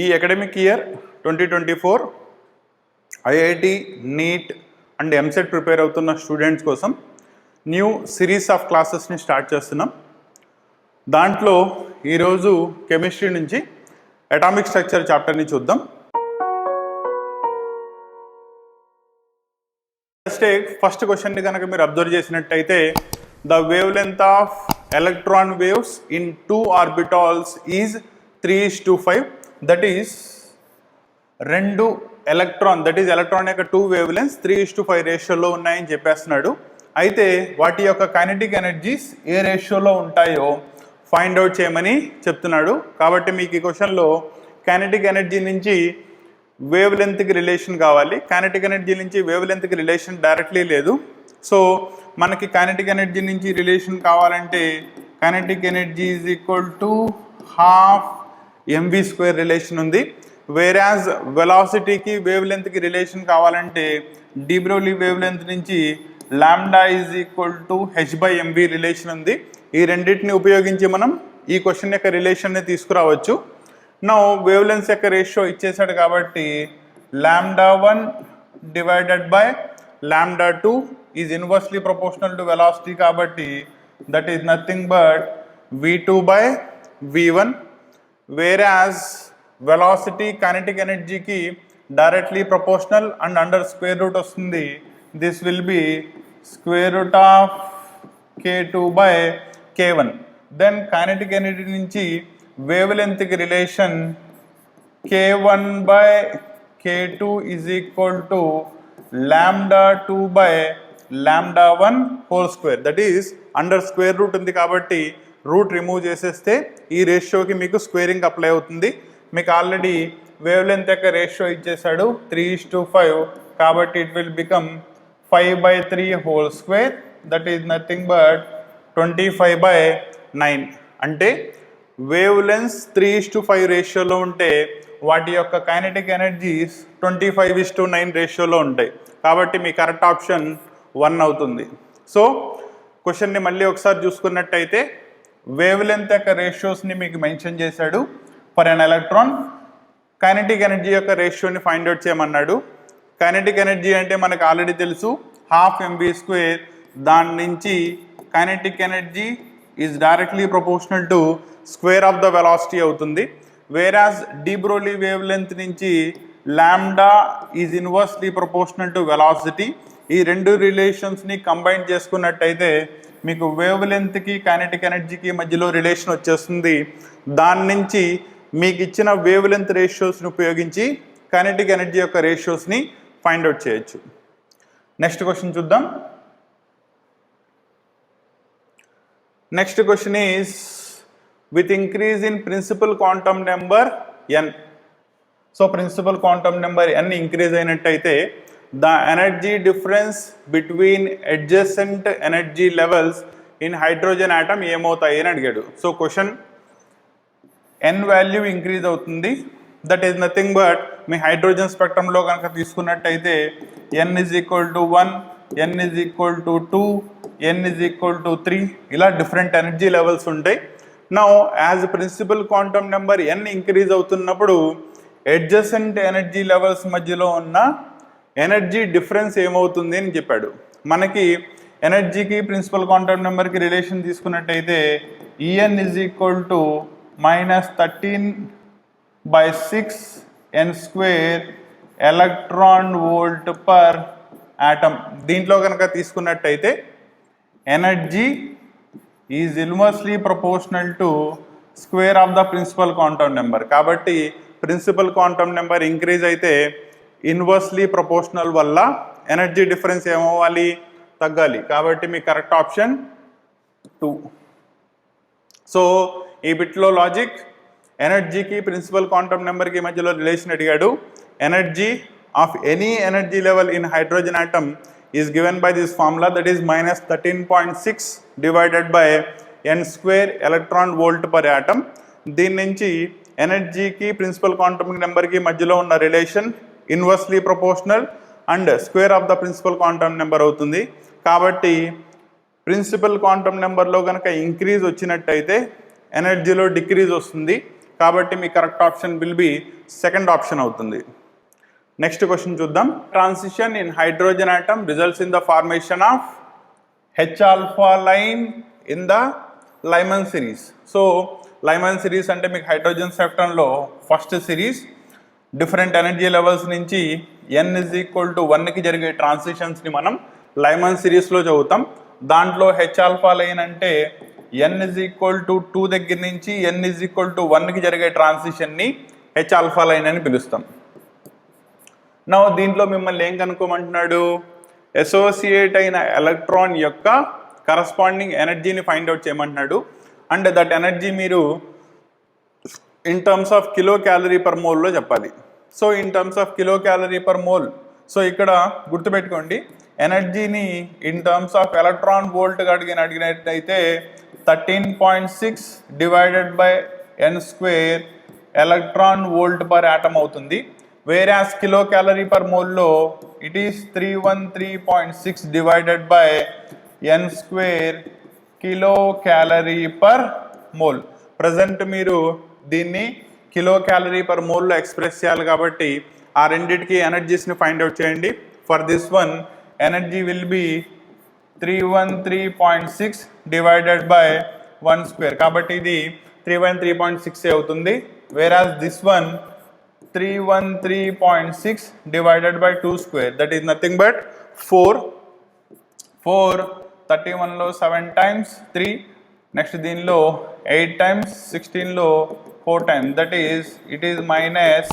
ఈ academic year 2024 IIT NEET and EAMCET prepare అవుతున్న students కోసం న్యూ సిరీస్ ఆఫ్ క్లాసెస్ని స్టార్ట్ చేస్తున్నాం. దాంట్లో ఈరోజు కెమిస్ట్రీ నుంచి అటామిక్ స్ట్రక్చర్ చాప్టర్ని చూద్దాం. ఫస్ట్ క్వశ్చన్ని కనుక మీరు అబ్జర్వ్ చేసినట్టయితే, the wave length of electron waves in 2 orbitals is 3:5. That is రెండు ఎలక్ట్రాన్ యొక్క 2 వేవ్ లెన్స్ 3:5 రేషియోలో ఉన్నాయని చెప్పేస్తున్నాడు. అయితే వాటి యొక్క కైనెటిక్ ఎనర్జీస్ ఏ రేషియోలో ఉంటాయో ఫైండ్ అవుట్ చేయమని చెప్తున్నాడు. కాబట్టి మీకు ఈ క్వశ్చన్లో కైనెటిక్ ఎనర్జీ నుంచి వేవ్ లెంత్కి రిలేషన్ కావాలి. కైనెటిక్ ఎనర్జీ నుంచి వేవ్ లెంత్కి రిలేషన్ డైరెక్ట్లీ లేదు. సో మనకి కైనెటిక్ ఎనర్జీ నుంచి రిలేషన్ కావాలంటే kinetic energy is equal to ½ mv² relation ఉంది. వేరాజ్ వెలాసిటీకి వేవ్ లెంత్కి రిలేషన్ కావాలంటే డి బ్రోగ్లీ వేవ్ లెంత్ నుంచి lambda is equal to h/mv relation ఉంది. ఈ రెండింటిని ఉపయోగించి మనం ఈ క్వశ్చన్ యొక్క రిలేషన్ని తీసుకురావచ్చు. నౌ వేవ్ లెన్స్ యొక్క రేషియో ఇచ్చేసాడు కాబట్టి λ1 divided by λ2 is inversely proportional to velocity, కాబట్టి that is nothing but v2/v1. Whereas velocity kinetic ఎనర్జీకి directly proportional and under square root వస్తుంది. This will be √k2/k1. Then kinetic energy నుంచి wave లెంత్కి relation k1/k2 is equal to λ2/λ1² that is under square root ఉంది కాబట్టి route remove చేసేస్తే ఈ రేషియోకి మీకు squaring apply అవుతుంది. మీకు ఆల్రెడీ వేవ్ లెంత్ యొక్క రేషియో ఇచ్చేసాడు 3:5, కాబట్టి it will become 5/3² that is nothing but 25/9. అంటే వేవ్ లెన్స్ 3:5 రేషియోలో ఉంటే వాటి యొక్క కైనెటిక్ ఎనర్జీస్ 25:9 రేషియోలో ఉంటాయి. కాబట్టి మీ కరెక్ట్ ఆప్షన్ 1 అవుతుంది. సో క్వశ్చన్ని మళ్ళీ ఒకసారి చూసుకున్నట్టయితే వేవ్ లెంత్ యొక్క రేషియోస్ని మీకు మెన్షన్ చేశాడు. For an electron kinetic energy యొక్క రేషియోని ఫైండ్ అవుట్ చేయమన్నాడు. కైనెటిక్ ఎనర్జీ అంటే మనకు ఆల్రెడీ తెలుసు ½ mv². దాని నుంచి kinetic energy is directly proportional to square of the velocity అవుతుంది. వేరాజ్ డి బ్రోగ్లీ వేవ్ లెంత్ నుంచి lambda is inversely proportional to velocity. ఈ రెండు రిలేషన్స్ని కంబైన్ చేసుకున్నట్టయితే మీకు వేవ్ లెంత్కి కైనెటిక్ ఎనర్జీకి మధ్యలో రిలేషన్ వచ్చేస్తుంది. దాని నుంచి మీకు ఇచ్చిన వేవ్ లెంత్ రేషియోస్ని ఉపయోగించి కైనెటిక్ ఎనర్జీ యొక్క రేషియోస్ని ఫైండ్ అవుట్ చేయొచ్చు. నెక్స్ట్ క్వశ్చన్ చూద్దాం. Next question is with increase in principal quantum number n. So principal quantum number n increase అయినట్టయితే the energy difference between adjacent energy levels in hydrogen atom ఏమవుతాయి అని అడిగాడు. So question n value increase అవుతుంది. That is nothing but మీ hydrogen స్పెక్ట్రంలో కనుక తీసుకున్నట్టయితే n is equal to 1, n is equal to 2, n is equal to 3 ఇలా different energy levels ఉంటాయి. Now as principal quantum number n increase అవుతున్నప్పుడు adjacent energy levels మధ్యలో ఉన్న ఎనర్జీ డిఫరెన్స్ ఏమవుతుంది అని చెప్పాడు. మనకి ఎనర్జీకి ప్రిన్సిపల్ క్వాంటమ్ నెంబర్కి రిలేషన్ తీసుకున్నట్టయితే En is equal to -13/6 n² electron volt per atom. దీంట్లో కనుక తీసుకున్నట్టయితే energy is inversely proportional to square of the principal quantum number. కాబట్టి ప్రిన్సిపల్ క్వాంటమ్ నెంబర్ ఇంక్రీజ్ అయితే ఇన్వర్స్లీ ప్రపోర్షనల్ వల్ల ఎనర్జీ డిఫరెన్స్ ఏమవ్వాలి? తగ్గాలి. కాబట్టి మీ కరెక్ట్ ఆప్షన్ 2. సో ఈ బిట్లో లాజిక్ ఎనర్జీకి ప్రిన్సిపల్ క్వాంటమ్ నెంబర్కి మధ్యలో రిలేషన్ అడిగాడు. Energy of any energy level in hydrogen atom is given by this formula, that is -13.6 divided by n² electron volt per atom. దీని నుంచి ఎనర్జీకి ప్రిన్సిపల్ క్వాంటమ్ నెంబర్కి మధ్యలో ఉన్న relation inversely proportional and square of the principal quantum number అవుతుంది. కాబట్టి principal quantum నెంబర్లో కనుక ఇంక్రీజ్ వచ్చినట్టయితే ఎనర్జీలో డిక్రీజ్ వస్తుంది. కాబట్టి మీ correct option will be second option అవుతుంది. నెక్స్ట్ క్వశ్చన్ చూద్దాం. Transition in hydrogen atom results in the formation of H alpha line in the Lyman series. So Lyman series అంటే మీకు హైడ్రోజన్ సెప్టంలో first series different energy levels నుంచి n = 1కి జరిగే ట్రాన్సిషన్స్ని మనం Lyman సిరీస్లో చదువుతాం. దాంట్లో హెచ్ ఆల్ఫా లైన్ అంటే n = 2 దగ్గర నుంచి n = 1కి జరిగే ట్రాన్సిషన్ని హెచ్ ఆల్ఫా లైన్ అని పిలుస్తాం. నా దీంట్లో మిమ్మల్ని ఏం కనుక్కోమంటున్నాడు? అసోసియేట్ అయిన ఎలక్ట్రాన్ యొక్క కరస్పాండింగ్ ఎనర్జీని ఫైండ్ అవుట్ చేయమంటున్నాడు. అండ్ దట్ ఎనర్జీ మీరు in terms of kilo calorie per మోల్లో చెప్పాలి. So in terms of kilo calorie per mole, so ఇక్కడ గుర్తుపెట్టుకోండి, ఎనర్జీని in terms of electron volt అడిగినట్టయితే 13.6 divided by n² electron volt per atom అవుతుంది. Whereas kilo calorie per మోల్లో it is 313.6 divided by n² kilo calorie per mole. Present మీరు దీన్ని kilo calorie per మోల్లో express చేయాలి కాబట్టి ఆ రెండింటికి ఎనర్జీస్ని ఫైండ్ అవుట్ చేయండి. For this one energy will be 313.6 divided by 1² కాబట్టి ఇది 313.6 అవుతుంది. Whereas this one 313.6 divided by 2² that is nothing but 4. 31లో 7 times 3, నెక్స్ట్ దీనిలో 8 times, 16లో 4 times, that is it is minus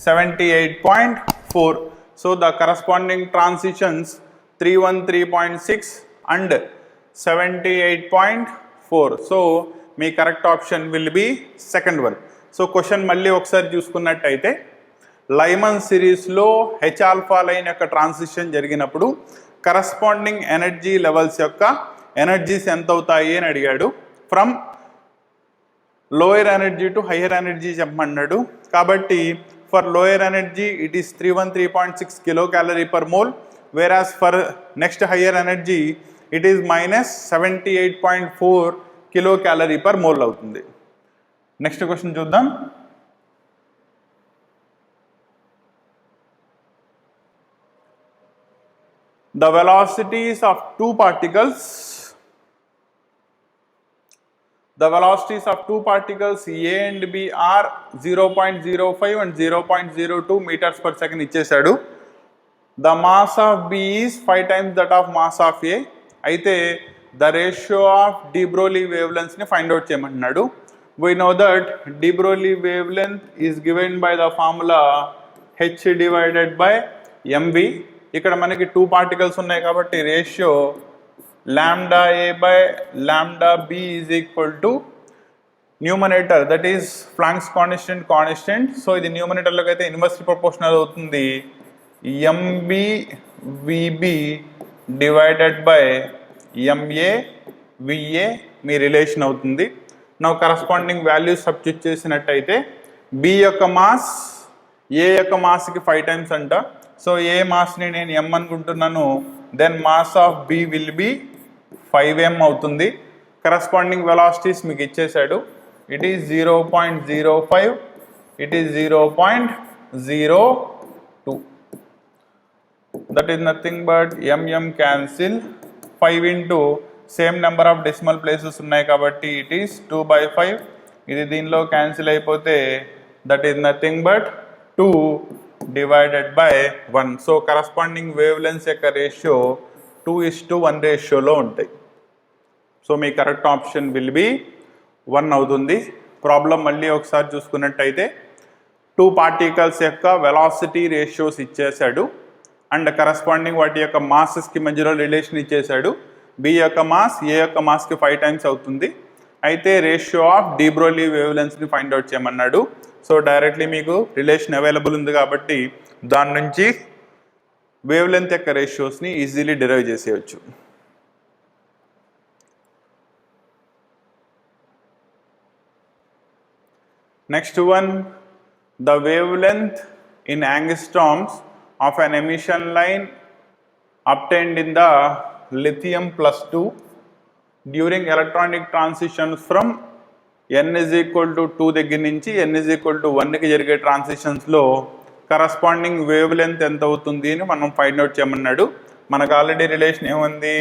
78.4. so the corresponding transitions 313.6 and 78.4. so me correct option will be second one. So question మళ్ళీ ఒకసారి చూసుకున్నట్టయితే Lyman సిరీస్లో H alpha line యొక్క transition జరిగినప్పుడు corresponding energy levels యొక్క energies ఎంత అవుతాయి అని అడిగాడు. From lower energy to higher energy చెప్పమన్నాడు. కాబట్టి for lower energy it is 313.6 kilo calorie per mole, వేరాస్ for next higher energy it is minus 78.4 kilo calorie per mole అవుతుంది. Next question చూద్దాం. The velocities of two particles A and B are 0.05 and 0.02 meters per second ఇచ్చేశాడు. The mass of B is 5 times that of mass of A. అయితే the ratio of de Broglie wavelengths ని find out చేయమంటున్నాడు. We know that de Broglie wavelength is given by the formula h divided by mv. ఇక్కడ మనకి 2 particles ఉన్నాయి కాబట్టి ratio lambda a by lambda b is equal to numerator that is Planck's constant. So ఇది న్యూమరేటర్లోకి అయితే inversely proportional అవుతుంది. mb vb divided by ma va me relation అవుతుంది. నా corresponding values substitute చేసినట్టయితే b యొక్క మాస్ a యొక్క మాస్కి 5 times అంట. So ఏ మాస్ని నేను m అనుకుంటున్నాను, then mass of b will be 5m అవుతుంది. కరస్పాండింగ్ వెలాసిటీస్ మీకు ఇచ్చేసాడు. It is 0.05, it is 0.02. That is nothing but m cancel, 5 into same number of decimal places ఉన్నాయి కాబట్టి ఇట్ ఈస్ 2/5. ఇది దీనిలో క్యాన్సిల్ అయిపోతే that is nothing but 2 divided by 1. So corresponding wavelengths యొక్క ratio 2:1 రేషియోలో ఉంటాయి. సో మీ correct option will be 1 అవుతుంది. ప్రాబ్లం మళ్ళీ ఒకసారి చూసుకున్నట్టయితే 2 పార్టికల్స్ యొక్క వెలాసిటీ రేషియోస్ ఇచ్చేశాడు అండ్ కరస్పాండింగ్ వాటి యొక్క మాసెస్కి మధ్యలో రిలేషన్ ఇచ్చేశాడు. బి యొక్క మాస్ ఏ యొక్క మాస్కి 5 times అవుతుంది. అయితే ratio of de Broglie wave లెన్స్ని ఫైండ్ అవుట్ చేయమన్నాడు. సో డైరెక్ట్లీ మీకు రిలేషన్ అవైలబుల్ ఉంది కాబట్టి దాని నుంచి వేవ్ లెంత్ యొక్క రేషియోస్ని ఈజీలీ డిరైవ్ చేసేయచ్చు. Next one, the wave length in angstroms of an emission line obtained in the lithium +2 during electronic transitions from n is equal to 2 దగ్గర నుంచి n is equal to 1కి జరిగే ట్రాన్సిషన్స్లో corresponding wave length ఎంత అవుతుంది అని మనం find out చేయమన్నాడు. మనకు ఆల్రెడీ రిలేషన్ ఏముంది,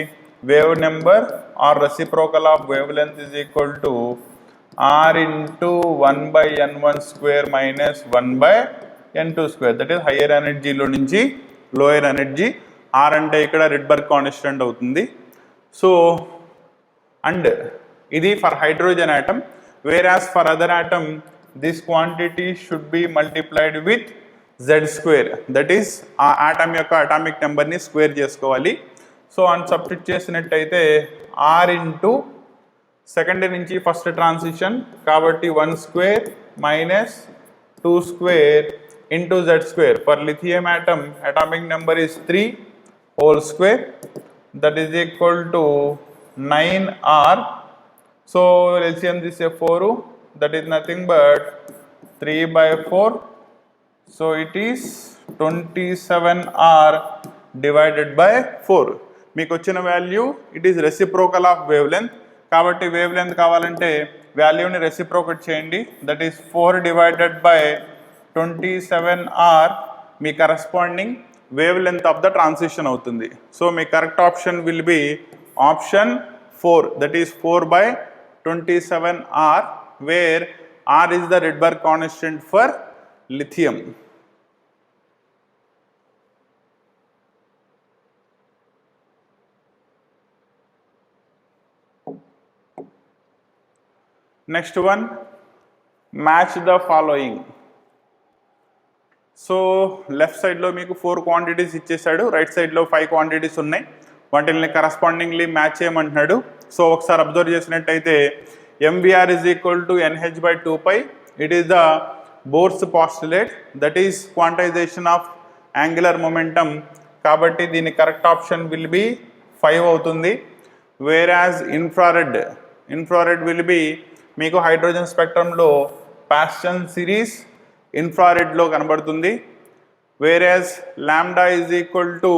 wave number or reciprocal of wavelength is equal to r into 1/n1 square minus 1/n2 square, that is higher ఎనర్జీలో నుంచి లోయర్ ఎనర్జీ. r అంటే ఇక్కడ రిడ్బర్గ్ కాన్స్టెంట్ అవుతుంది. సో అండ్ ఇది for hydrogen atom, whereas for other atom this quantity should be multiplied with z square, that is ఆ atom యొక్క atomic నెంబర్ని square చేసుకోవాలి. సో అని సబ్స్టిట్యూట్ చేసినట్టయితే r ఇంటూ సెకండ్ నుంచి ఫస్ట్ ట్రాన్సిషన్ కాబట్టి 1 square minus 2 square into z square. For lithium atom atomic number is 3 whole square, that is equal to 9r. So LCM this is 4, that is nothing but 3/4. So it is 27r divided by 4. మీకు వచ్చిన value it is reciprocal of wavelength. కాబట్టి వేవ్ లెంత్ కావాలంటే వాల్యూని reciprocate చేయండి, that is 4 divided by 27r మీ corresponding wave length of the transition అవుతుంది. సో మీ correct option will be option 4, that is 4/27r, where r is the Rydberg constant for lithium. Next one, match the following. So left సైడ్లో మీకు 4 quantities ఇచ్చేసాడు, right సైడ్లో 5 quantities ఉన్నాయి. వాటిని కరస్పాండింగ్లీ match చేయమంటున్నాడు. So ఒకసారి అబ్జర్వ్ చేసినట్టయితే MVR is equal to NH/2π. It is the Bohr's postulate, that is quantization of angular momentum. కాబట్టి దీని కరెక్ట్ ఆప్షన్ విల్ బి 5 అవుతుంది. వేరాజ్ ఇన్ఫ్రారెడ్ విల్ బి మీకు హైడ్రోజన్ స్పెక్ట్రంలో పాస్టన్ సిరీస్ ఇన్ఫ్రారెడ్లో కనబడుతుంది. Whereas lambda is equal to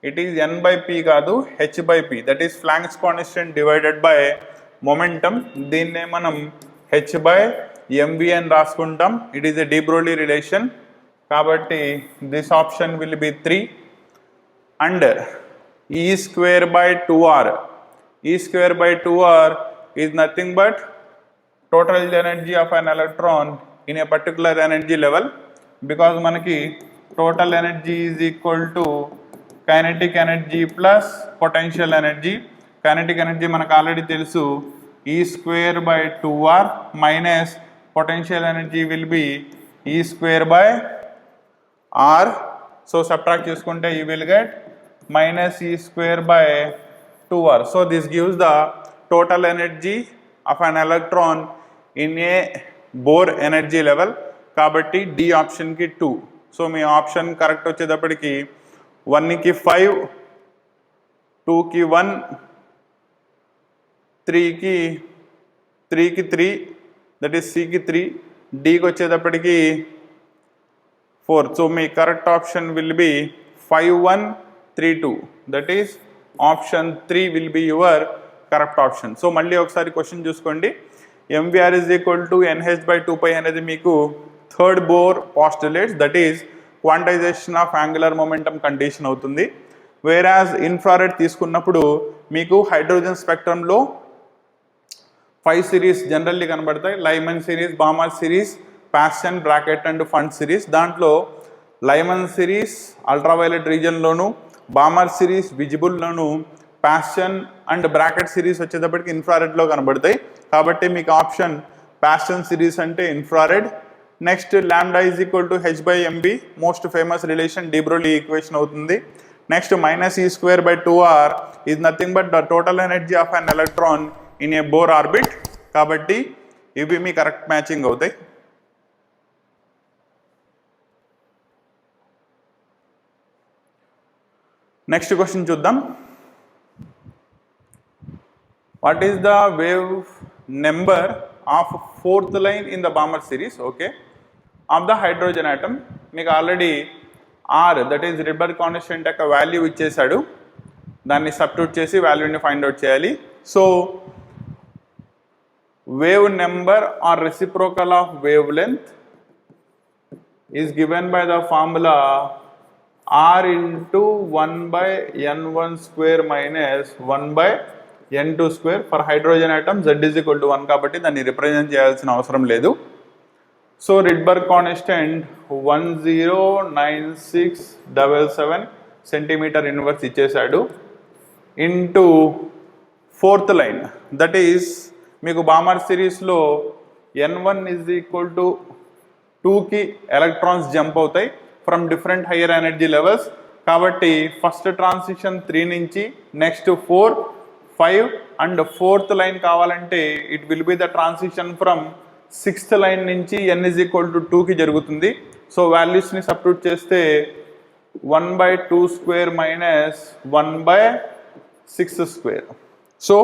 it is n/p కాదు h/p, that is Planck's constant divided by momentum. దీన్నే మనం h/mv అని రాసుకుంటాం. It is a de Broglie relation. కాబట్టి this option will be 3. And e²/2r is nothing but total energy of an electron in a particular energy level, because మనకి total energy is equal to kinetic energy plus potential energy. Kinetic energy మనకు already తెలుసు, e²/2r minus potential energy will be e²/r. So subtract చేసుకుంటే you will get minus e²/2r. So this gives the total energy of an electron in a Bohr energy level. కాబట్టి the ఆప్షన్కి 2. So మీ option correct వచ్చేటప్పటికి 1కి 5, 2కి 1, 3కి 3, that is సికి 3, డికి వచ్చేటప్పటికి 4. సో మీ correct option will B 5-1-3-2, that is option 3 will be your correct option. So మళ్ళీ ఒకసారి క్వశ్చన్ చూసుకోండి. MVR is equal to NH/2π అనేది మీకు third Bohr postulates, that is quantization of angular momentum condition అవుతుంది. Whereas infrared తీసుకున్నప్పుడు మీకు hydrogen స్పెక్ట్రంలో 5 series generally కనబడతాయి. Lyman series, Balmer series, Paschen, Brackett and Pfund series. దాంట్లో లైమన్ సిరీస్ అల్ట్రావైలెట్ రీజన్లోను, Balmer series విజిబుల్లోను, పాస్టన్ అండ్ బ్రాకెట్ సిరీస్ వచ్చేటప్పటికి ఇన్ఫ్రారెడ్లో కనబడతాయి. కాబట్టి మీకు ఆప్షన్ పాస్టన్ సిరీస్ అంటే infrared. Next lambda is equal to h/mv, most famous relation de Broglie equation అవుతుంది. Next minus e²/2r is nothing but the total energy of an electron in a Bohr orbit. కాబట్టి ఇవి మీ correct matching అవుతాయి. Next question చూద్దాం. What is the wave number of 4th line in the Balmer series, okay, of the hydrogen atom? మీకు ఆల్రెడీ r, that is Rydberg constant యొక్క value ఇచ్చేసాడు. దాన్ని సబ్స్టిట్యూట్ చేసి వాల్యూని ఫైండ్ అవుట్ చేయాలి. So wave number or reciprocal of wavelength is given by the formula r into 1 by n1 square minus 1 by n2 square. For hydrogen atom z is equal to 1 కాబట్టి దాన్ని represent చేయాల్సిన అవసరం లేదు. So Rydberg constant 109677 centimetre inverse ఇచ్చేశాడు. Into fourth line, that is మీకు బామర్ సిరీస్లో n1 is equal to 2కి electrons jump అవుతాయి from different higher energy levels. కాబట్టి ఫస్ట్ ట్రాన్సిషన్ 3 నుంచి నెక్స్ట్ 4, 5 అండ్ ఫోర్త్ లైన్ కావాలంటే it will be the transition from 6th line నుంచి n is equal to 2కి జరుగుతుంది. సో వాల్యూస్ని సబ్స్టిట్యూట్ చేస్తే 1/2 square minus 1/6 square. So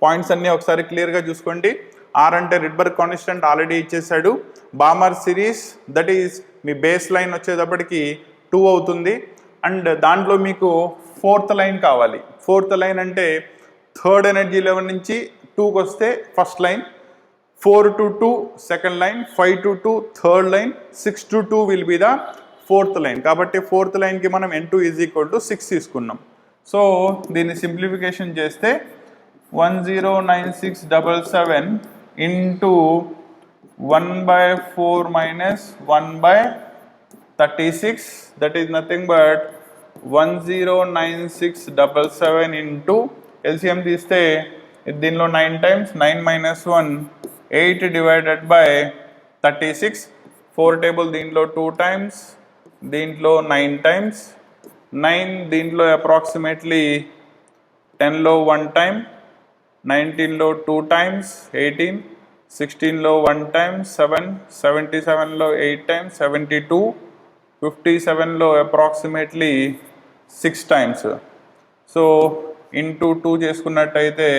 points అన్నీ ఒకసారి క్లియర్గా చూసుకోండి. ఆర్ అంటే రిడ్బర్గ్ కాన్స్టెంట్ ఆల్రెడీ ఇచ్చేసాడు. Balmer series that is me base line వచ్చేటప్పటికి 2 అవుతుంది. అండ్ దాంట్లో మీకు ఫోర్త్ లైన్ కావాలి. ఫోర్త్ లైన్ అంటే థర్డ్ ఎనర్జీ లెవెల్ నుంచి 2కి వస్తే first line, 4 to 2 second line, 5 to 2 third line, 6 to 2 will be the fourth line. కాబట్టి ఫోర్త్ లైన్కి మనం n2 ఈజ్ ఈక్వల్ టు 6 తీసుకున్నాం. సో దీన్ని సింప్లిఫికేషన్ చేస్తే 109677 into 1/4 minus 1/36 that is nothing but 109677 into LCM తీస్తే దీనిలో 9 times, 9 minus 1 8 divided by 36. 4 table దీంట్లో 2 times, దీంట్లో 9 టైమ్స్, 9 దీంట్లో అప్రాక్సిమేట్లీ 10లో 1 టైమ్, 19లో 2 టైమ్స్, 18, 16లో 1 టైమ్, 7, 77లో 8 టైమ్స్, 72, 57లో అప్రాక్సిమేట్లీ 6 టైమ్స్. సో ఇంటూ 2 చేసుకున్నట్టయితే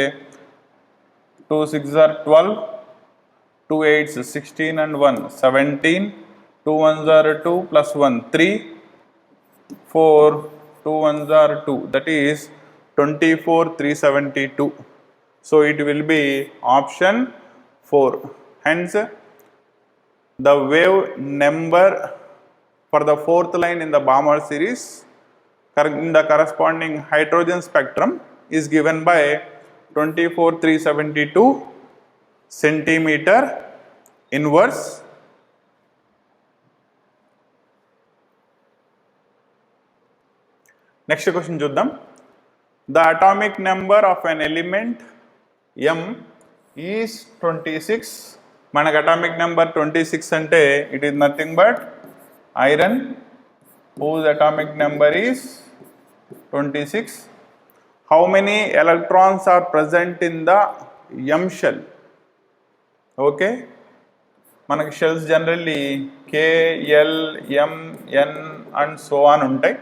2 6 are 12, 2 8s 16 and 1 17, 2 1s are 2 plus 1 3, 4 2 1s are 2, that is 24,372. So it will be option 4. Hence the wave number for the fourth line in the Balmer series in the corresponding hydrogen spectrum is given by 24,372 centimeter inverse. Next question చూద్దాం. The atomic number of an element M is 26. మనకు atomic number 26 అంటే it is nothing but iron whose atomic number is 26. How many electrons are present in the M shell? Okay, మనకి shells generally K, L, M, N and so on ఉంటాయి.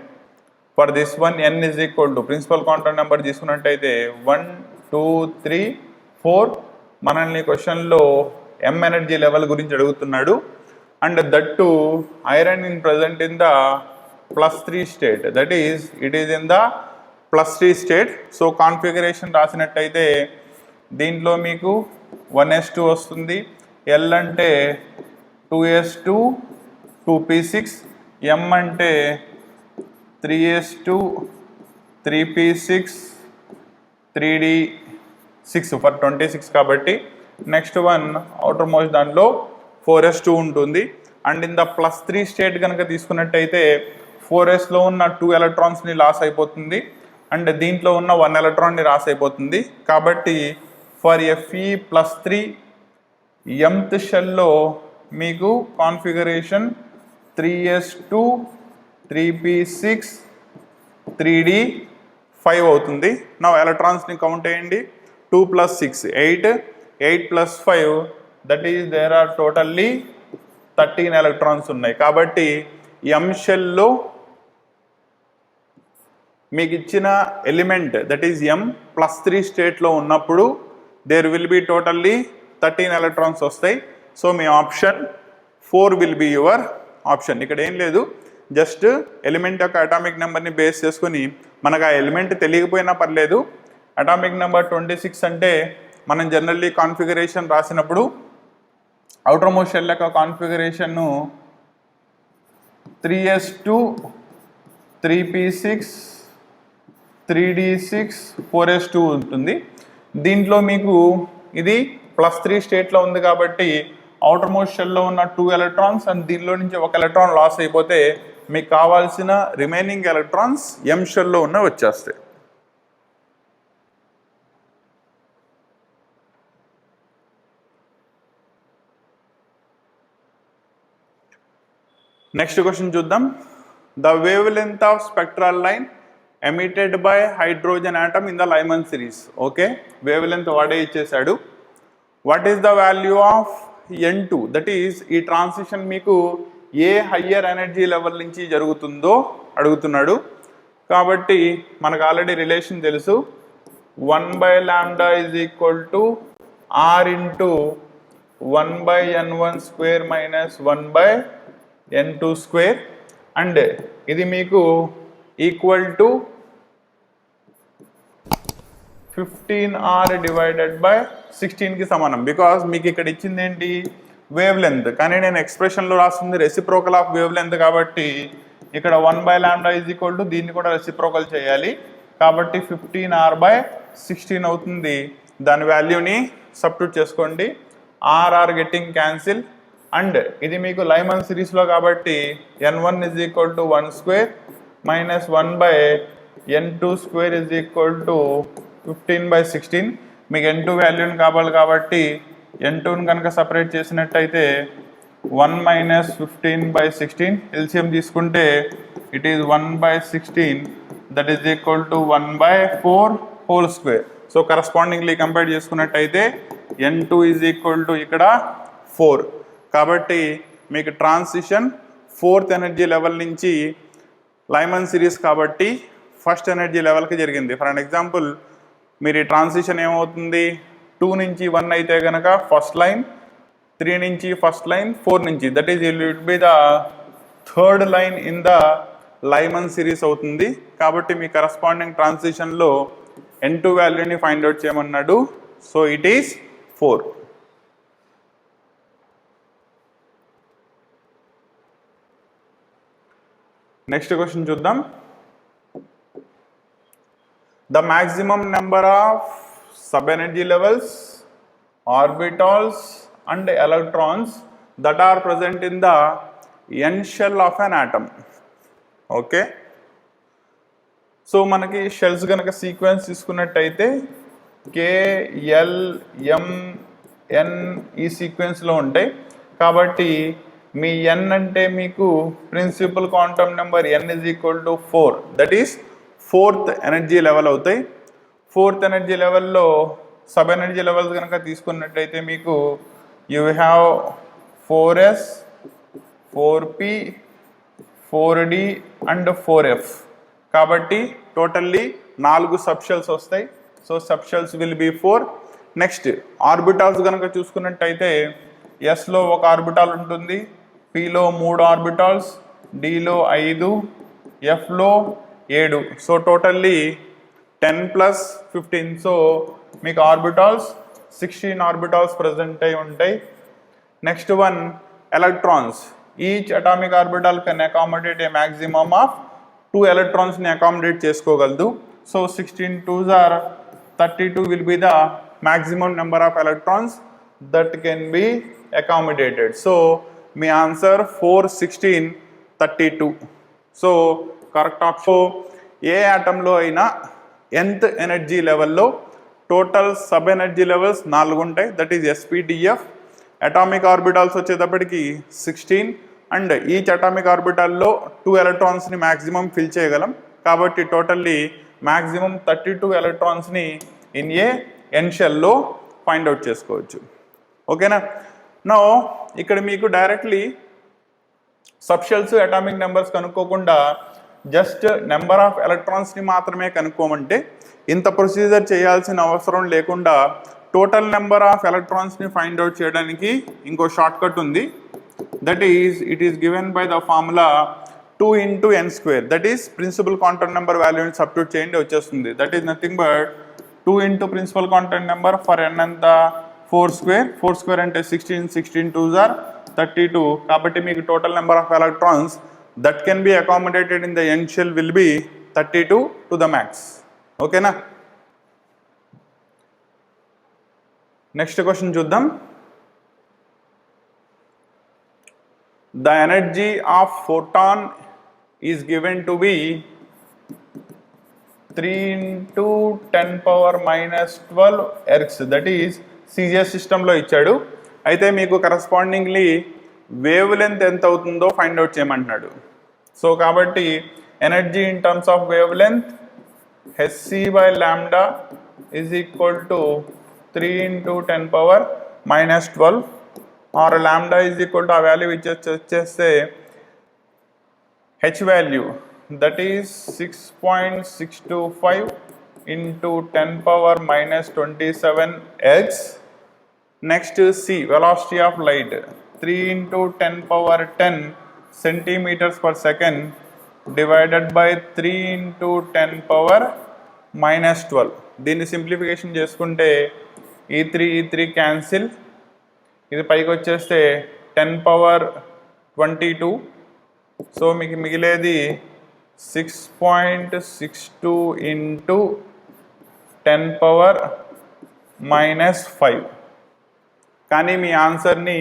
For this one n is equal to principal quantum number తీసుకున్నట్టయితే 1 2 3 4. మనల్ని క్వశ్చన్లో M energy level గురించి అడుగుతున్నాడు. And that to iron in present in the +3 state, that is it is in the +3 state. So configuration రాసినట్టయితే దీంట్లో మీకు 1s2 వస్తుంది. L అంటే 2s2 2p6, M అంటే 3s2 3p6 3d6 ఫర్ 26 కాబట్టి నెక్స్ట్ వన్ అవుటర్ మోస్ట్ దాంట్లో 4s2 ఉంటుంది. And in the +3 state కనుక తీసుకున్నట్టయితే 4sలో ఉన్న 2 ఎలక్ట్రాన్స్ని లాస్ అయిపోతుంది అండ్ దీంట్లో ఉన్న 1 ఎలక్ట్రాన్ని లాస్ అయిపోతుంది. కాబట్టి ఫర్ Fe+3 mth షెల్లో మీకు కాన్ఫిగరేషన్ 3s2 3p6 3d5 అవుతుంది. నా ఎలక్ట్రాన్స్ని కౌంట్ చేయండి. 2 + 6 8, 8 + 5 that is there are totally 13 electrons ఉన్నాయి. కాబట్టి M షెల్లో మీకు ఇచ్చిన ఎలిమెంట్ దట్ ఈస్ M +3 స్టేట్లో ఉన్నప్పుడు there will be totally 13 electrons వస్తాయి. సో మీ option 4 will be your option. ఇక్కడ ఏం లేదు, జస్ట్ ఎలిమెంట్ యొక్క అటామిక్ నెంబర్ని బేస్ చేసుకొని మనకు ఆ ఎలిమెంట్ తెలియకపోయినా పర్లేదు. అటామిక్ నెంబర్ 26 అంటే మనం జనరల్లీ కాన్ఫిగరేషన్ రాసినప్పుడు అవుటర్ మోస్ట్ షెల్ యొక్క కాన్ఫిగరేషన్ను 3s2 3p6 3d6 4s2 ఉంటుంది. దీంట్లో మీకు ఇది +3 స్టేట్లో ఉంది కాబట్టి అవుటర్ మోస్ట్ షెల్లో ఉన్న 2 ఎలక్ట్రాన్స్ అండ్ దీనిలో నుంచి ఒక ఎలక్ట్రాన్ లాస్ అయిపోతే మీకు కావాల్సిన రిమైనింగ్ ఎలక్ట్రాన్స్ m షెల్లో ఉన్న వచ్చేస్తాయి. నెక్స్ట్ క్వశ్చన్ చూద్దాం. The wave length of spectral line emitted by hydrogen atom in the Lyman series. Okay, wave length వాడే ఇచ్చేసాడు. What is the value of n2? That is ఈ transition మీకు ఏ higher energy level నుంచి జరుగుతుందో అడుగుతున్నాడు. కాబట్టి మనకు ఆల్రెడీ రిలేషన్ తెలుసు, 1/λ is equal to r into 1/n1 square minus 1/n2 square and ఇది మీకు equal to 15r divided by 16కి సమానం. బికాస్ మీకు ఇక్కడ ఇచ్చింది ఏంటి, వేవ్ లెంత్, కానీ నేను ఎక్స్ప్రెషన్లో రాస్తుంది రెసిప్రోకల్ ఆఫ్ వేవ్ లెంత్ కాబట్టి ఇక్కడ 1/λ ఈజ్ ఈక్వల్ టు దీన్ని కూడా రెసిప్రోకల్ చేయాలి కాబట్టి 15r/16 అవుతుంది. దాని వాల్యూని సబ్స్టిట్యూట్ చేసుకోండి. ఆర్ గెట్టింగ్ క్యాన్సిల్ అండ్ ఇది మీకు లైమన్ సిరీస్లో కాబట్టి n1 is equal to 1 square minus 1/n2 square is equal to 15/16. మీకు n2 వాల్యూని కావాలి కాబట్టి n2ని కనుక సపరేట్ చేసినట్టయితే 1 మైనస్ 15/16 ఎల్సిఎం తీసుకుంటే it is 1/16 that is equal to 1/4 whole square. So correspondingly compare చేసుకున్నట్టయితే n2 ఈజ్ ఈక్వల్ టు ఇక్కడ 4. కాబట్టి మీకు ట్రాన్సిషన్ 4th ఎనర్జీ లెవెల్ నుంచి లైమన్ సిరీస్ కాబట్టి ఫస్ట్ ఎనర్జీ లెవెల్కి జరిగింది. ఫర్ అన్ ఎగ్జాంపుల్ మీరు ఈ ట్రాన్సిషన్ ఏమవుతుంది, 2 నుంచి 1 అయితే కనుక ఫస్ట్ లైన్, 3 నుంచి ఫస్ట్ లైన్, 4 నుంచి that is it will be the third line in the Lyman series అవుతుంది. కాబట్టి మీ కరస్పాండింగ్ ట్రాన్సిషన్లో n2 వాల్యూని ఫైండ్ అవుట్ చేయమన్నాడు. So it is 4. Next question చూద్దాం. The maximum number of sub energy levels, orbitals and electrons that are present in the N shell of an atom. Okay, so మనకి shells కనుక sequence తీసుకున్నట్టయితే K, L, ఎం, ఎన్ ఈ సీక్వెన్స్లో ఉంటాయి. కాబట్టి మీ n అంటే మీకు principal quantum number n is equal to 4. That is 4th energy level అవుతాయి. 4th energy లెవెల్లో సబ్ ఎనర్జీ లెవెల్స్ కనుక తీసుకున్నట్టయితే మీకు you have 4s, 4p, 4d and 4f. కాబట్టి టోటల్లీ 4 సబ్షెల్స్ వస్తాయి. So subshells will be 4. Next orbitals కనుక చూసుకున్నట్టయితే ఎస్లో 1 ఆర్బిటాల్ ఉంటుంది, పిలో 3 ఆర్బిటాల్స్, డిలో 5, ఎఫ్లో 7. So totally 10 + 15. సో మీకు ఆర్బిటాల్స్ 16 ఆర్బిటాల్స్ ప్రజెంట్ అయి ఉంటాయి. Next one electrons. Each atomic orbital can accommodate a maximum of 2 ఎలక్ట్రాన్స్ని అకామిడేట్ చేసుకోగలదు. So 16 2s are 32 will be the maximum number of electrons that can be accommodated. So మీ answer 4, 16, 32. So correct option. ఏ ఆటంలో అయినా nth energy లెవెల్లో total sub energy levels 4 ఉంటాయి. That is sp,df. Atomic orbitals వచ్చేటప్పటికి 16 and each atomic ఆర్బిటాల్లో 2 ఎలక్ట్రాన్స్ని maximum fill చేయగలం. కాబట్టి టోటల్లీ మ్యాక్సిమం 32 ఎలక్ట్రాన్స్ని ఇన్ ఏ ఎన్ షెల్లో ఫైండ్ అవుట్ చేసుకోవచ్చు. ఓకేనా? నో ఇక్కడ మీకు డైరెక్ట్లీ సబ్షెల్స్ అటామిక్ నెంబర్స్ కనుక్కోకుండా జస్ట్ నెంబర్ ఆఫ్ ఎలక్ట్రాన్స్ని మాత్రమే కనుక్కోమంటే ఇంత ప్రొసీజర్ చేయాల్సిన అవసరం లేకుండా టోటల్ నెంబర్ ఆఫ్ ఎలక్ట్రాన్స్ని ఫైండ్ అవుట్ చేయడానికి ఇంకో షార్ట్ కట్ ఉంది. That is it is given by the formula 2 × n². That is principal quantum number వాల్యూని సబ్స్టిట్యూట్ చేయండి వచ్చేస్తుంది. That is nothing but 2 into principal contact number for n ఎంత 4 square అంటే 16 2s are 32 కాబట్టి మీకు total number of electrons that can be accommodated in the n shall will be 32 to the max. ఓకేనా? Next question చూద్దాం. The energy of photon is given to be 3 into 10 power minus 12 ergs, that is CGS సిస్టంలో ఇచ్చాడు. అయితే మీకు కరస్పాండింగ్లీ wave length ఎంత అవుతుందో find out చేయమంటున్నాడు. So కాబట్టి energy in terms of wave length hc by lambda is equal to 3 into 10 power minus 12 or lambda is equal to a value which వచ్చేస్తే h value that is 6.625 into 10 power minus 27 x. Next c, velocity of light 3 into 10 power 10 centimeters per second divided by 3 into 10 power minus 12. దీన్ని simplification చేసుకుంటే ఈ 3 cancel, ఇది పైకి వచ్చేస్తే 10 power 22. So మీకు మిగిలేది 6.62 into 10 power minus 5. కానీ మీ ఆన్సర్ని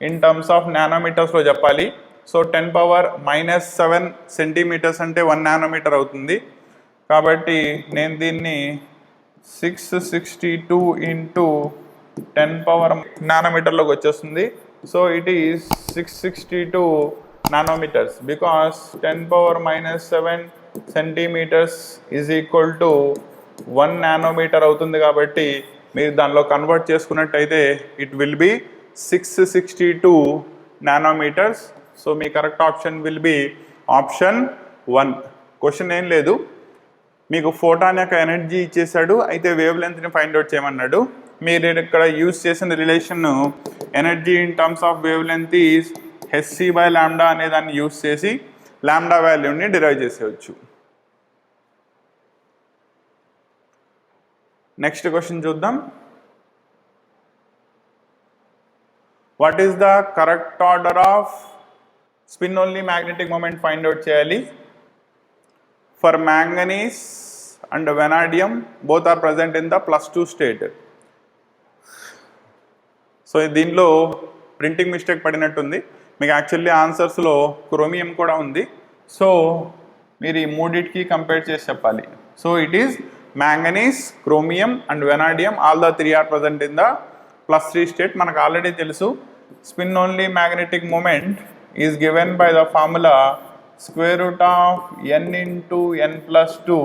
ఇన్ టర్మ్స్ ఆఫ్ నానోమీటర్స్లో చెప్పాలి. సో 10 power minus 7 సెంటీమీటర్స్ అంటే 1 నానోమీటర్ అవుతుంది. కాబట్టి నేను దీన్ని 662 into 10 power నానోమీటర్లోకి వచ్చేస్తుంది. So it is 662 nanometers because 10 power minus 7 centimeters is equal to 1 nanometer అవుతుంది. కాబట్టి మీరు దానిలో కన్వర్ట్ చేసుకున్నట్టయితే it will be 662 nanometers. So మీ correct option will be option 1. Question ఏం లేదు, మీకు ఫోటాన్ యొక్క ఎనర్జీ ఇచ్చేసాడు, అయితే వేవ్ లెంత్ని ఫైండ్ అవుట్ చేయమన్నాడు. మీరు ఇక్కడ యూజ్ చేసిన relation energy in terms of wave length is hc by lambda అనే దాన్ని యూజ్ చేసి లాంబ్డా వాల్యూని డిరైవ్ చేసేయచ్చు. నెక్స్ట్ క్వశ్చన్ చూద్దాం. What is the correct order of spin only magnetic moment find out చేయాలి. For manganese and vanadium both are present in the +2 state. So దీనిలో printing mistake పడినట్టుంది. మీకు యాక్చువల్లీ ఆన్సర్స్లో క్రోమియం కూడా ఉంది. So మీరు ఈ మూడింటికి కంపేర్ చేసి చెప్పాలి. So it is manganese, chromium and vanadium, all the 3 are present in the +3 state. మనకు ఆల్రెడీ తెలుసు spin only magnetic moment is given by the formula square root of n into n plus 2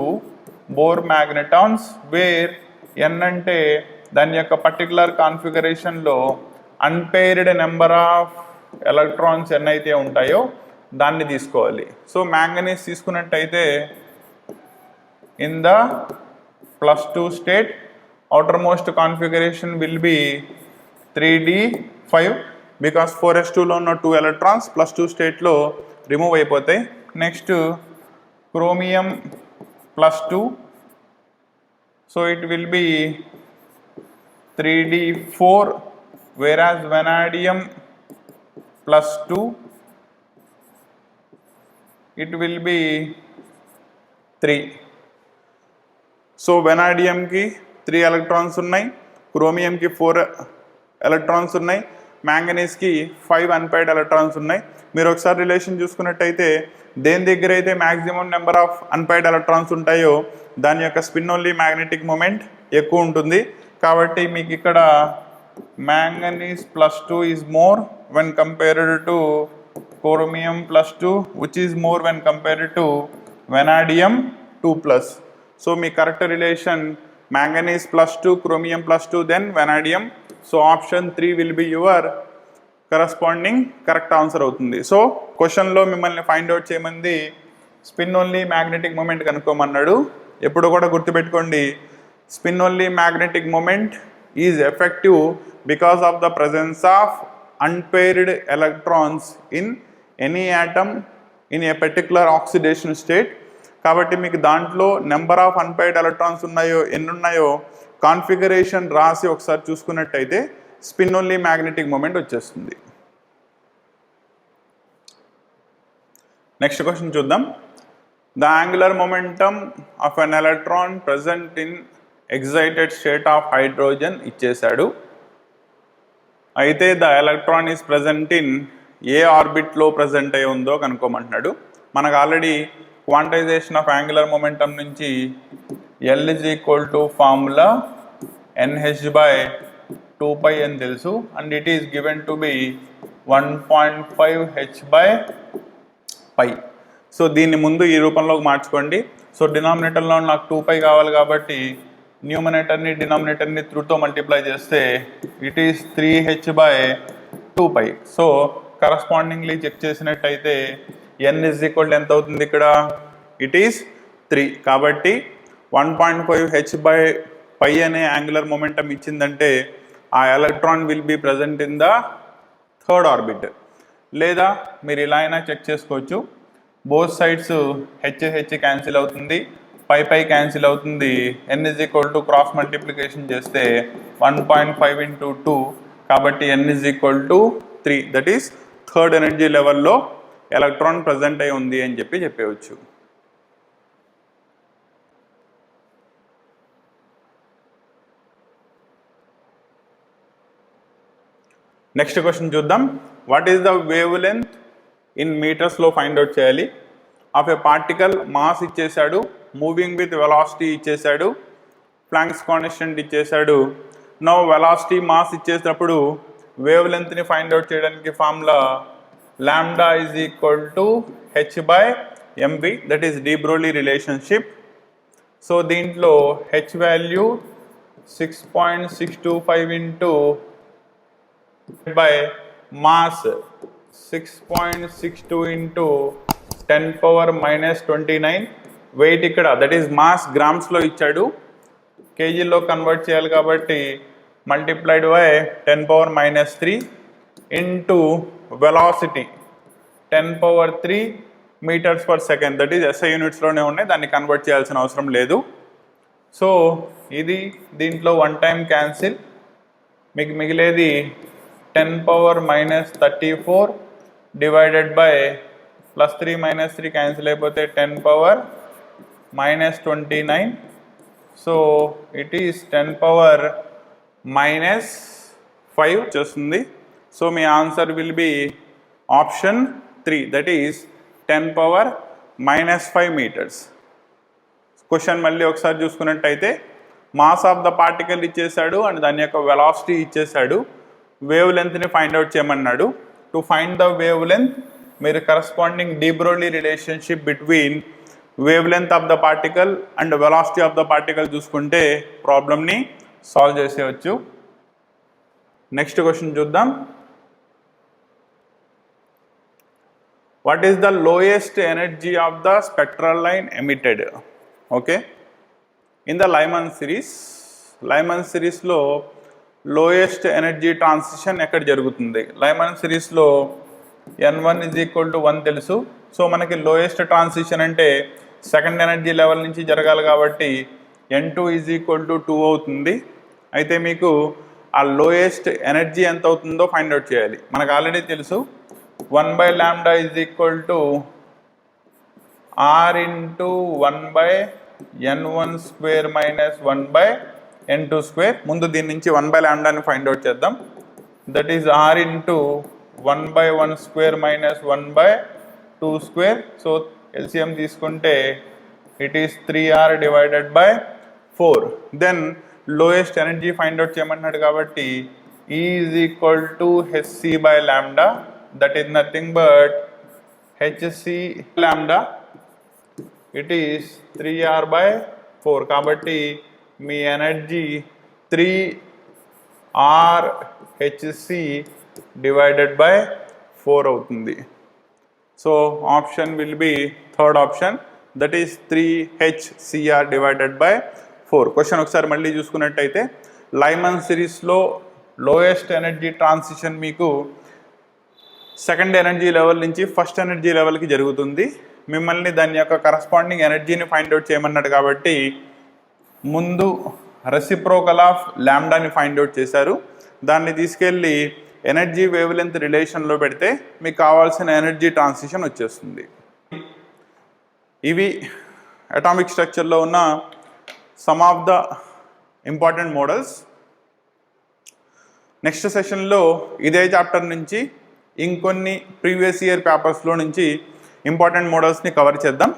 Bohr magnetons, where n అంటే దాని యొక్క particular కాన్ఫిగరేషన్లో unpaired number of electrons n అయితే ఉంటాయో దాన్ని తీసుకోవాలి. సో మ్యాంగనీస్ తీసుకున్నట్టయితే in the +2 state outer most configuration will be 3d5 because 4s2లో ఉన్న 2 ఎలక్ట్రాన్స్ +2 స్టేట్లో రిమూవ్ అయిపోతాయి. Next chromium +2, so it will be 3d4 whereas vanadium +2 it will be 3. So వెనాడియంకి 3 ఎలక్ట్రాన్స్ ఉన్నాయి, క్రోమియంకి 4 ఎలక్ట్రాన్స్ ఉన్నాయి, మ్యాంగనీస్కి 5 అన్పైర్డ్ ఎలక్ట్రాన్స్ ఉన్నాయి. మీరు ఒకసారి రిలేషన్ చూసుకున్నట్టయితే దేని దగ్గర అయితే maximum number of unpaired electrons ఉంటాయో దాని యొక్క స్పిన్ ఓన్లీ మ్యాగ్నెటిక్ మూమెంట్ ఎక్కువ ఉంటుంది. కాబట్టి మీకు ఇక్కడ manganese +2 is more when compared to chromium +2 which is more when compared to vanadium 2+. So me correct relation manganese +2, chromium +2, then vanadium. So option 3 will be your corresponding correct answer అవుతుంది. So క్వశ్చన్లో మిమ్మల్ని find out చేయమంది spin only magnetic moment కనుక్కోమన్నాడు. ఎప్పుడు కూడా గుర్తుపెట్టుకోండి, spin only magnetic moment is effective because of the presence of unpaired electrons in any atom in a particular oxidation state. కాబట్టి మీకు దాంట్లో నెంబర్ ఆఫ్ అన్పైర్డ్ ఎలక్ట్రాన్స్ ఉన్నాయో ఎన్ని ఉన్నాయో కాన్ఫిగరేషన్ రాసి ఒకసారి చూసుకున్నట్టయితే స్పిన్ ఓన్లీ మ్యాగ్నెటిక్ మూమెంట్ వచ్చేస్తుంది. నెక్స్ట్ క్వశ్చన్ చూద్దాం. The angular momentum of an electron present in excited state of hydrogen ఇచ్చేశాడు. అయితే the electron is present in ఏ ఆర్బిట్లో ప్రజెంట్ అయి ఉందో కనుక్కోమంటున్నాడు. మనకు already quantization of angular momentum నుంచి L is equal to formula NH/2π అని తెలుసు, and it is given to be 1.5 h/π. So దీన్ని ముందు ఈ రూపంలోకి మార్చుకోండి. సో డినామినేటర్లో నాకు 2π కావాలి కాబట్టి న్యూమరేటర్ని డినామినేటర్ని 3తో మల్టిప్లై చేస్తే it is 3h/2π. So correspondingly check చేసినట్టయితే n ఇజ్ ఈక్వల్ ఎంత అవుతుంది ఇక్కడ? It is 3. కాబట్టి 1.5 h/π అనే యాంగులర్ మొమెంటం ఇచ్చిందంటే ఆ electron will be present in the third orbit. లేదా మీరు ఇలా అయినా చెక్ చేసుకోవచ్చు. బోత్ సైడ్స్ h క్యాన్సిల్ అవుతుంది, పై క్యాన్సిల్ అవుతుంది. n is equal to cross multiplication చేస్తే 1.5 × 2 కాబట్టి n is equal to 3. That is third energy లెవెల్లో ఎలక్ట్రాన్ ప్రజెంట్ అయి ఉంది అని చెప్పవచ్చు. నెక్స్ట్ క్వశ్చన్ చూద్దాం. What is the wave length in మీటర్స్లో ఫైండ్ అవుట్ చేయాలి. ఆఫ్ ఏ పార్టికల్ మాస్ ఇచ్చేశాడు, మూవింగ్ విత్ వెలాసిటీ ఇచ్చేశాడు, ప్లాంక్స్ కాన్స్టెంట్ ఇచ్చేశాడు. నో వెలాసిటీ మాస్ ఇచ్చేసినప్పుడు వేవ్ లెంత్ని ఫైండ్ అవుట్ చేయడానికి formula lambda is equal to h/mv, that is de Broglie relationship. So దీంట్లో h value 6.625 into by mass 6.62 into 10⁻⁻29. Wait ఇక్కడ that is mass గ్రామ్స్లో ఇచ్చాడు, కేజీలో కన్వర్ట్ చేయాలి కాబట్టి multiplied by 10⁻³ into velocity 10⁻³ metres per second. That is SI యూనిట్స్లోనే ఉన్నాయి, దాన్ని కన్వర్ట్ చేయాల్సిన అవసరం లేదు. సో ఇది దీంట్లో 1 టైం క్యాన్సిల్, మీకు మిగిలేది 10⁻⁻34 డివైడెడ్ బై +3 - 3 క్యాన్సిల్ అయిపోతే 10⁻⁻29. సో ఇట్ ఈస్ 10⁻⁻5 వచ్చేస్తుంది. సో మీ answer will be option 3, that is 10⁻⁻5 metres. Question మళ్ళీ ఒకసారి చూసుకున్నట్టయితే మాస్ ఆఫ్ ద పార్టికల్ ఇచ్చేసాడు అండ్ దాని యొక్క వెలాసిటీ ఇచ్చేసాడు, వేవ్ లెంత్ని ఫైండ్ అవుట్ చేయమన్నాడు. To find the wave length మీరు corresponding de Broglie relationship between wave length of the particle and velocity of the particle చూసుకుంటే ప్రాబ్లమ్ని సాల్వ్ చేసేయచ్చు. నెక్స్ట్ క్వశ్చన్ చూద్దాం. What is the lowest energy of the spectral line emitted? Okay, in the Lyman సిరీస్లో lowest energy transition ఎక్కడ జరుగుతుంది? Lyman సిరీస్లో n1 = 1 తెలుసు. So మనకి లోయెస్ట్ ట్రాన్సిషన్ అంటే సెకండ్ ఎనర్జీ లెవెల్ నుంచి జరగాలి కాబట్టి n2 = 2 అవుతుంది. అయితే మీకు ఆ లోయెస్ట్ ఎనర్జీ ఎంత అవుతుందో ఫైండ్ అవుట్ చేయాలి. మనకు ఆల్రెడీ తెలుసు 1/λ = r × 1/n1² - 1/n2². ముందు దీని నుంచి 1/λని ఫైండ్ అవుట్ చేద్దాం. That is r × 1/1² - 1/2². So LCM తీసుకుంటే it is 3r divided by 4. Then lowest energy find out చేయమన్నాడు కాబట్టి E = hc/λ, that is nothing but hc/λ. It is 3r/4. కాబట్టి మీ ఎనర్జీ 3r/hc డివైడెడ్ బై 4 అవుతుంది. So option will be third option, that is 3hcr divided by 4. Question ఒకసారి మళ్ళీ చూసుకున్నట్టయితే Lyman సిరీస్లో lowest energy transition మీకు సెకండ్ ఎనర్జీ లెవెల్ నుంచి first energy లెవెల్కి జరుగుతుంది. మిమ్మల్ని దాని యొక్క కరస్పాండింగ్ ఎనర్జీని ఫైండ్ అవుట్ చేయమన్నాడు కాబట్టి ముందు రెసిప్రోకల్ ఆఫ్ ల్యాండాని ఫైండ్ అవుట్ చేశారు. దాన్ని తీసుకెళ్ళి ఎనర్జీ వేవ్ లెంత్ రిలేషన్లో పెడితే మీకు కావాల్సిన ఎనర్జీ ట్రాన్సిషన్ వచ్చేస్తుంది. ఇవి అటామిక్ స్ట్రక్చర్లో ఉన్న some of the important models. Next సెషన్లో ఇదే చాప్టర్ నుంచి ఇంకొన్ని ప్రీవియస్ ఇయర్ పేపర్స్లో నుంచి ఇంపార్టెంట్ మోడల్స్ని కవర్ చేద్దాం.